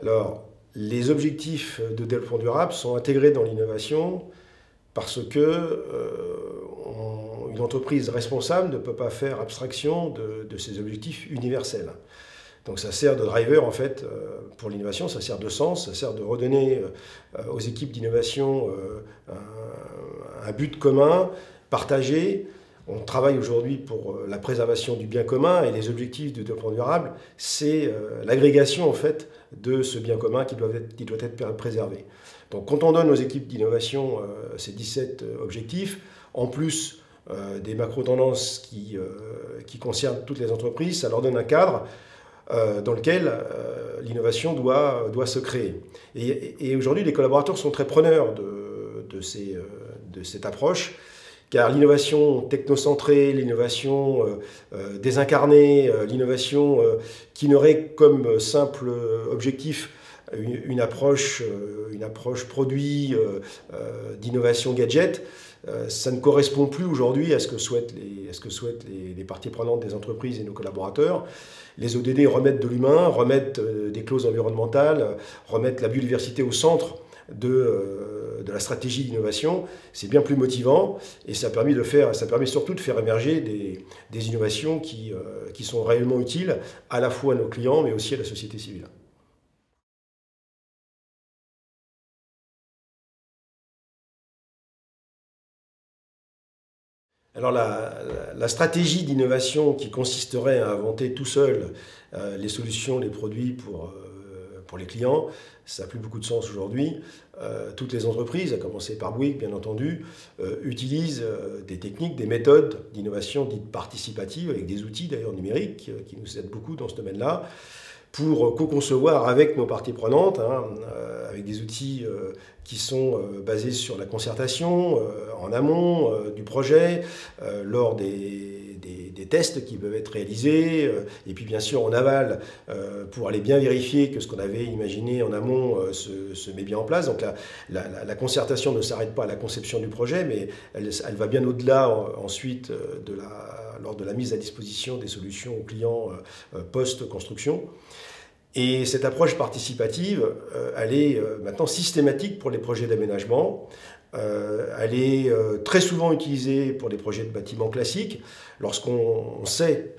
Alors, les objectifs de développement durable sont intégrés dans l'innovation parce que une entreprise responsable ne peut pas faire abstraction de ces objectifs universels. Donc ça sert de driver en fait pour l'innovation, ça sert de sens, ça sert de redonner aux équipes d'innovation un but commun, partagé. On travaille aujourd'hui pour la préservation du bien commun et les objectifs de développement durable, c'est l'agrégation en fait de ce bien commun qui doit être préservé. Donc quand on donne aux équipes d'innovation ces 17 objectifs, en plus des macro-tendances qui concernent toutes les entreprises, ça leur donne un cadre dans lequel l'innovation doit se créer. Et aujourd'hui, les collaborateurs sont très preneurs de cette approche, car l'innovation technocentrée, l'innovation désincarnée, l'innovation qui n'aurait comme simple objectif une approche produit d'innovation gadget, ça ne correspond plus aujourd'hui à ce que souhaitent les parties prenantes des entreprises et nos collaborateurs. Les ODD remettent de l'humain, remettent des clauses environnementales, remettent la biodiversité au centre de la stratégie d'innovation. C'est bien plus motivant et ça permet surtout de faire émerger des innovations qui sont réellement utiles à la fois à nos clients mais aussi à la société civile. Alors la stratégie d'innovation qui consisterait à inventer tout seul les solutions, les produits pour les clients, ça n'a plus beaucoup de sens aujourd'hui. Toutes les entreprises, à commencer par Bouygues bien entendu, utilisent des techniques, des méthodes d'innovation dites participatives, avec des outils d'ailleurs numériques qui nous aident beaucoup dans ce domaine-là, pour co-concevoir avec nos parties prenantes, avec des outils qui sont basés sur la concertation en amont du projet, lors des tests qui peuvent être réalisés, et puis bien sûr en aval pour aller bien vérifier que ce qu'on avait imaginé en amont se met bien en place. Donc la concertation ne s'arrête pas à la conception du projet, mais elle va bien au-delà ensuite lors de la mise à disposition des solutions aux clients post-construction. Et cette approche participative, elle est maintenant systématique pour les projets d'aménagement. Elle est très souvent utilisée pour des projets de bâtiments classiques, lorsqu'on sait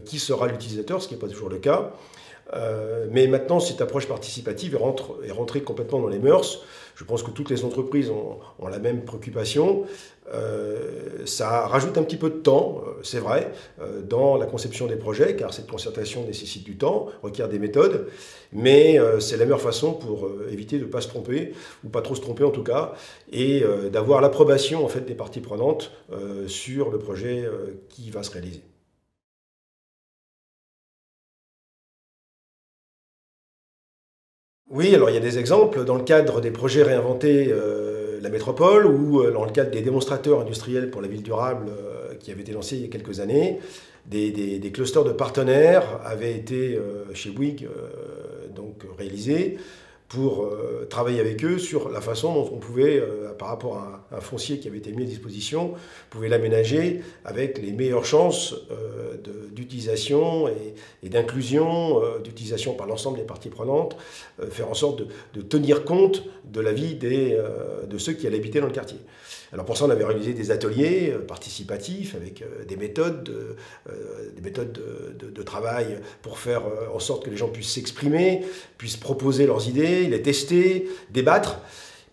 qui sera l'utilisateur, ce qui n'est pas toujours le cas. Mais maintenant, cette approche participative est rentrée complètement dans les mœurs. Je pense que toutes les entreprises ont la même préoccupation. Ça rajoute un petit peu de temps, c'est vrai, dans la conception des projets, car cette concertation nécessite du temps, requiert des méthodes, mais c'est la meilleure façon pour éviter de ne pas se tromper, ou pas trop se tromper en tout cas, et d'avoir l'approbation en fait, des parties prenantes sur le projet qui va se réaliser. Oui, alors il y a des exemples dans le cadre des projets Réinventer la métropole ou dans le cadre des démonstrateurs industriels pour la ville durable qui avaient été lancés il y a quelques années. Des clusters de partenaires avaient été chez Bouygues donc réalisés pour travailler avec eux sur la façon dont on pouvait, par rapport à un foncier qui avait été mis à disposition, pouvait l'aménager avec les meilleures chances d'utilisation et d'inclusion, d'utilisation par l'ensemble des parties prenantes, faire en sorte de tenir compte de la vie de ceux qui allaient habiter dans le quartier. Alors pour ça, on avait réalisé des ateliers participatifs avec des méthodes de travail pour faire en sorte que les gens puissent s'exprimer, puissent proposer leurs idées, les tester, débattre,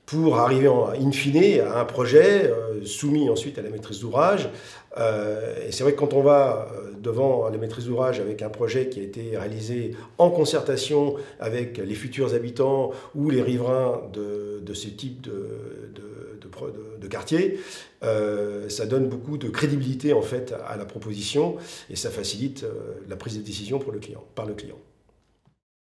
pour arriver in fine à un projet soumis ensuite à la maîtrise d'ouvrage. Et c'est vrai que quand on va devant la maîtrise d'ouvrage avec un projet qui a été réalisé en concertation avec les futurs habitants ou les riverains de ce type de quartier, ça donne beaucoup de crédibilité en fait à la proposition et ça facilite la prise de décision par le client.